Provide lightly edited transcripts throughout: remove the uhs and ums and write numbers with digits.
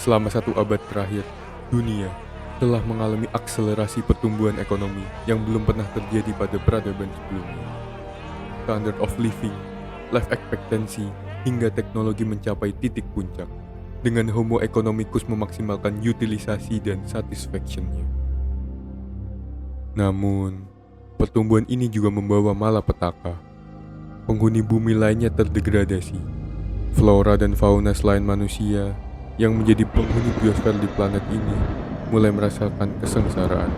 Selama 1 abad terakhir, dunia telah mengalami akselerasi pertumbuhan ekonomi yang belum pernah terjadi pada peradaban sebelumnya. Standard of living, life expectancy, hingga teknologi mencapai titik puncak, dengan Homo economicus memaksimalkan utilisasi dan satisfaction-nya. Namun, pertumbuhan ini juga membawa malapetaka. Penghuni bumi lainnya terdegradasi. Flora dan fauna selain manusia yang menjadi penghuni biosfer di planet ini mulai merasakan kesengsaraan.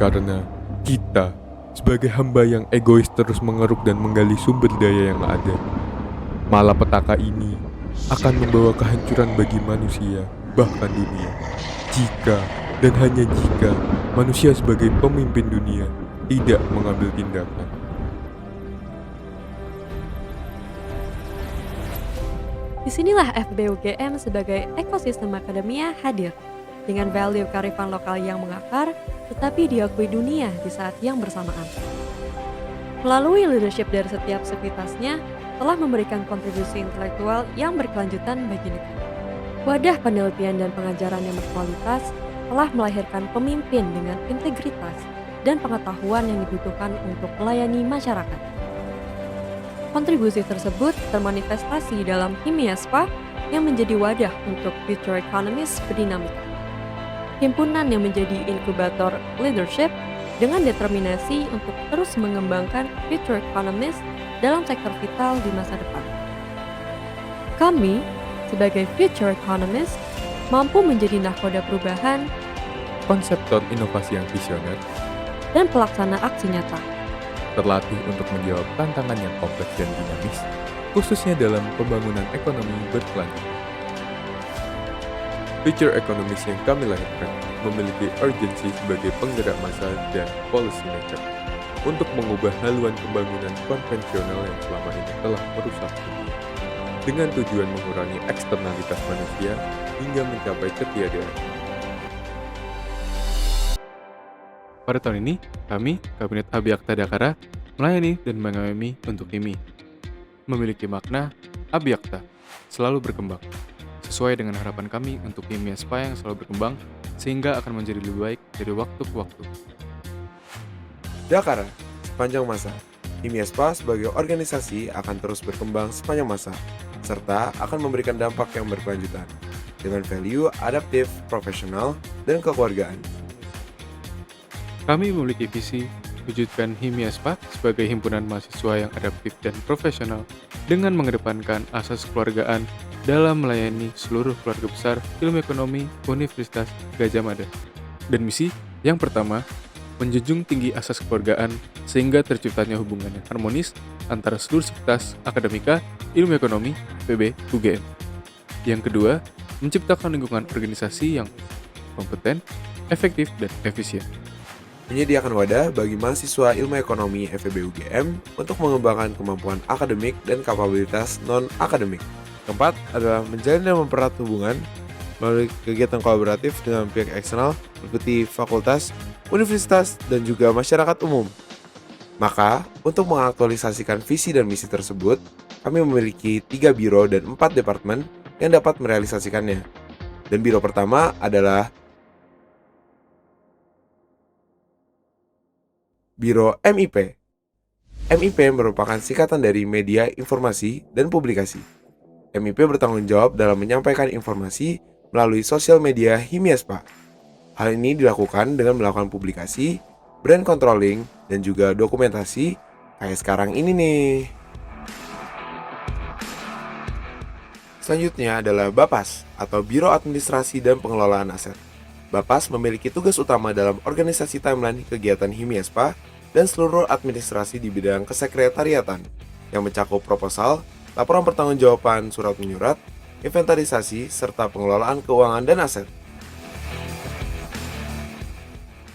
Karena kita sebagai hamba yang egois terus mengeruk dan menggali sumber daya yang ada. Malapetaka ini akan membawa kehancuran bagi manusia, bahkan dunia. Jika dan hanya jika manusia sebagai pemimpin dunia tidak mengambil tindakan. Disinilah FEB UGM sebagai ekosistem akademia hadir, dengan value kearifan lokal yang mengakar, tetapi diakui dunia di saat yang bersamaan. Melalui leadership dari setiap sivitasnya, telah memberikan kontribusi intelektual yang berkelanjutan bagi negeri. Wadah penelitian dan pengajaran yang berkualitas telah melahirkan pemimpin dengan integritas dan pengetahuan yang dibutuhkan untuk melayani masyarakat. Kontribusi tersebut termanifestasi dalam Himiaspa yang menjadi wadah untuk future economies berdinamika. Himpunan yang menjadi inkubator leadership dengan determinasi untuk terus mengembangkan future economies dalam sektor vital di masa depan. Kami, sebagai future economists, mampu menjadi nahkoda perubahan Konseptor inovasi yang visioner dan pelaksana aksi nyata. terlatih untuk menjawab tantangan yang kompleks dan dinamis, khususnya dalam pembangunan ekonomi berkelanjutan. Future economies yang kami lahirkan memiliki urgensi sebagai penggerak massa dan policy maker untuk mengubah haluan pembangunan konvensional yang selama ini telah merusak dunia, dengan tujuan mengurangi eksternalitas manusia hingga mencapai ketiadaan. Pada tahun ini, kami, Kabinet Abhyakta Dakara, melayani dan mengayomi untuk HIMI. Memiliki makna Abhyakta, selalu berkembang, sesuai dengan harapan kami untuk Himiaspa yang selalu berkembang, sehingga akan menjadi lebih baik dari waktu ke waktu. Dakara, sepanjang masa. Himiaspa sebagai organisasi akan terus berkembang sepanjang masa, serta akan memberikan dampak yang berkelanjutan, dengan value adaptif, profesional, dan kekeluargaan. Kami memiliki visi wujudkan Himiaspa sebagai himpunan mahasiswa yang adaptif dan profesional dengan mengedepankan asas kekeluargaan dalam melayani seluruh keluarga besar ilmu ekonomi Universitas Gadjah Mada. Dan misi yang pertama, menjunjung tinggi asas kekeluargaan sehingga terciptanya hubungan yang harmonis antara seluruh sivitas akademika ilmu ekonomi FEB UGM. Yang kedua, menciptakan lingkungan organisasi yang kompeten, efektif, dan efisien. Menyediakan wadah bagi mahasiswa ilmu ekonomi FEB UGM untuk mengembangkan kemampuan akademik dan kapabilitas non-akademik. Keempat adalah menjalin dan mempererat hubungan melalui kegiatan kolaboratif dengan pihak eksternal seperti fakultas, universitas, dan juga masyarakat umum. Maka, untuk mengaktualisasikan visi dan misi tersebut, kami memiliki 3 biro dan 4 departemen yang dapat merealisasikannya. Dan biro pertama adalah Biro MIP. MIP merupakan singkatan dari Media Informasi dan Publikasi. MIP bertanggung jawab dalam menyampaikan informasi melalui sosial media Himiaspa. Hal ini dilakukan dengan melakukan publikasi, brand controlling, dan juga dokumentasi kayak sekarang ini nih. Selanjutnya adalah BAPAS atau Biro Administrasi dan Pengelolaan Aset. BAPAS memiliki tugas utama dalam organisasi timeline kegiatan Himiaspa dan seluruh administrasi di bidang kesekretariatan yang mencakup proposal, laporan pertanggungjawaban surat menyurat, inventarisasi, serta pengelolaan keuangan dan aset.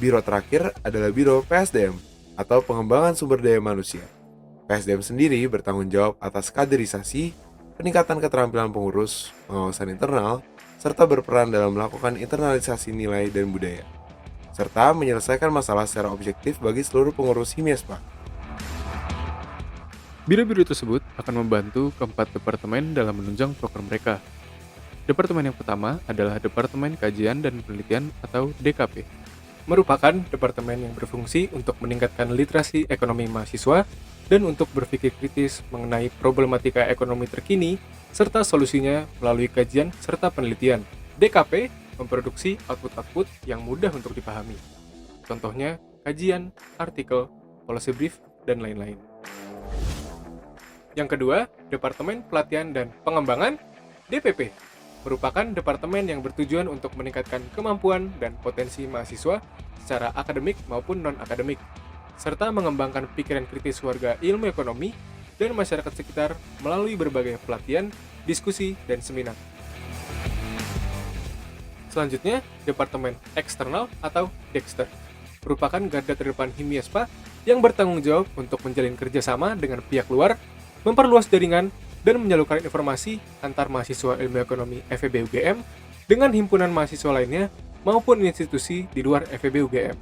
Biro terakhir adalah Biro PSDM atau Pengembangan Sumber Daya Manusia. PSDM sendiri bertanggung jawab atas kaderisasi, peningkatan keterampilan pengurus, pengawasan internal, serta berperan dalam melakukan internalisasi nilai dan budaya, serta menyelesaikan masalah secara objektif bagi seluruh pengurus Himiaspa. Biro-biro tersebut akan membantu keempat departemen dalam menunjang program mereka. Departemen yang pertama adalah Departemen Kajian dan Penelitian atau DKP. Merupakan departemen yang berfungsi untuk meningkatkan literasi ekonomi mahasiswa dan untuk berpikir kritis mengenai problematika ekonomi terkini serta solusinya melalui kajian serta penelitian. DKP memproduksi output-output yang mudah untuk dipahami. Contohnya, kajian, artikel, policy brief, dan lain-lain. Yang kedua, Departemen Pelatihan dan Pengembangan DPP merupakan departemen yang bertujuan untuk meningkatkan kemampuan dan potensi mahasiswa secara akademik maupun non-akademik, serta mengembangkan pikiran kritis warga ilmu ekonomi dan masyarakat sekitar melalui berbagai pelatihan, diskusi, dan seminar. Selanjutnya, Departemen Eksternal atau Dexter merupakan garda terdepan Himiespa yang bertanggung jawab untuk menjalin kerjasama dengan pihak luar, memperluas jaringan, dan menyalurkan informasi antar mahasiswa ilmu ekonomi FEB UGM dengan himpunan mahasiswa lainnya maupun institusi di luar FEB UGM.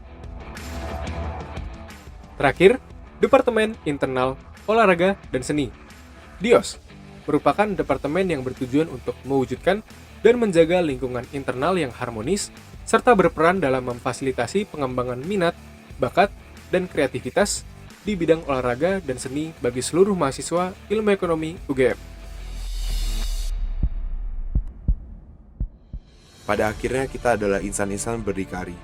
Terakhir, Departemen Internal Olahraga dan Seni DIOS merupakan departemen yang bertujuan untuk mewujudkan dan menjaga lingkungan internal yang harmonis serta berperan dalam memfasilitasi pengembangan minat, bakat, dan kreativitas di bidang olahraga dan seni bagi seluruh mahasiswa ilmu ekonomi UGM. Pada akhirnya kita adalah insan-insan berdikari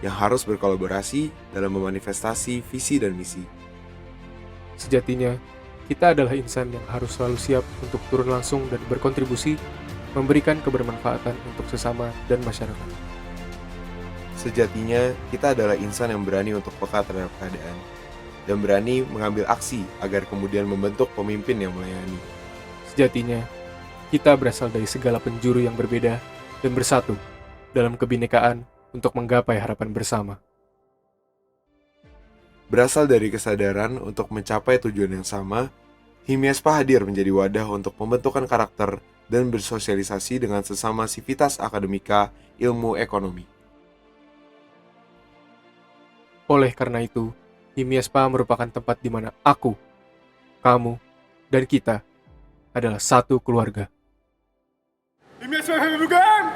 yang harus berkolaborasi dalam memanifestasi visi dan misi. Sejatinya, kita adalah insan yang harus selalu siap untuk turun langsung dan berkontribusi memberikan kebermanfaatan untuk sesama dan masyarakat. Sejatinya, kita adalah insan yang berani untuk peka terhadap keadaan dan berani mengambil aksi agar kemudian membentuk pemimpin yang melayani. Sejatinya, kita berasal dari segala penjuru yang berbeda dan bersatu dalam kebinekaan untuk menggapai harapan bersama. Berasal dari kesadaran untuk mencapai tujuan yang sama, Himiespa hadir menjadi wadah untuk pembentukan karakter dan bersosialisasi dengan sesama sivitas akademika ilmu ekonomi. Oleh karena itu, Himiespa merupakan tempat di mana aku, kamu, dan kita adalah satu keluarga. Himiespa FEB UGM!